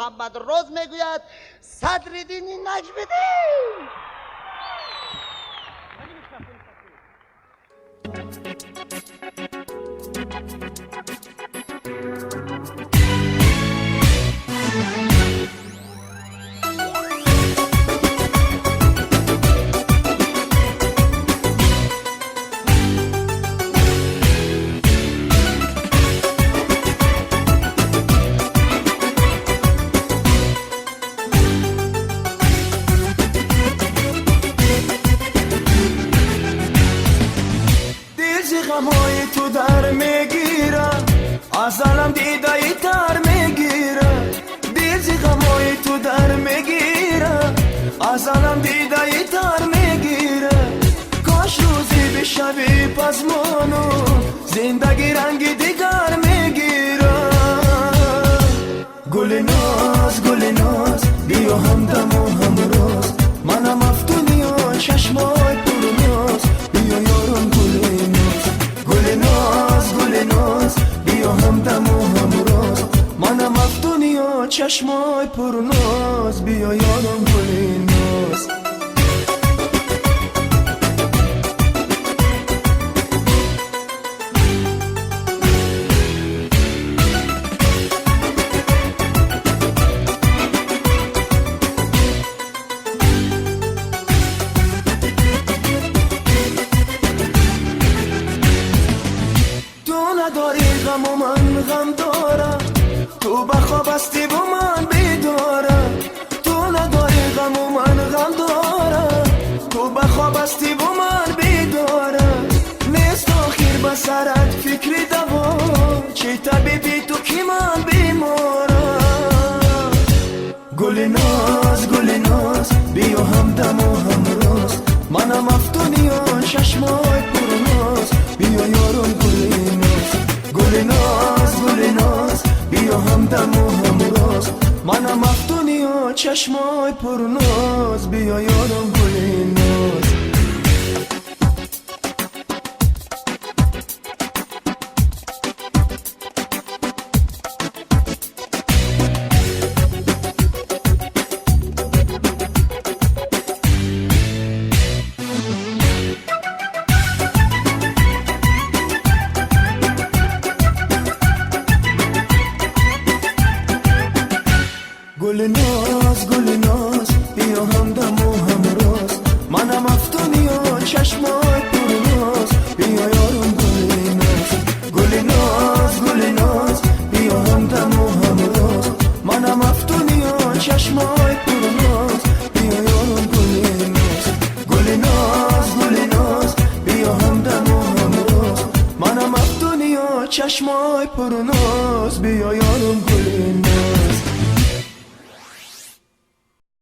محمد روز میگوید صدرالدین نجم‌الدین. غمای تو در میگیره از عالم دیدایی تر میگیره دیزی غمای تو در میگیره از عالم دیدایی تر میگیره کاش روزی بشوی پزمانو زندگی رنگ دیگر میگیره گل ناز بیا همدم و همراز منم افتونی و چشمای پرناز بیا یارم گل ناز بیا همدم و همراز منم افتونی و چشمای پرناز بیا یارم گل ناز نداری غم و من غم دارم تو بخواب هستی با من بیدارم تو نداری غم و من غم دارم تو بخواب هستی با من بیدارم نیست آخر به سرت فکری دوا چه طبیبی تو که من بیمارم گل ناز بیا همدم و همراز منم افتونی و چشمای پرناز بیا یارم گل ناز بیا همدم و همراز منم افتونی و چشمای پرناز بیا یارم گل ناز گل ناز بیا همدم و همراز منم افتونی و چشمای پرناز بیا یارم گل ناز بیا همدم و همراز منم افتونی و چشمای پرناز بیا یارم گل ناز بیا همدم و همراز منم افتونی و چشمای پرناز بیا یارم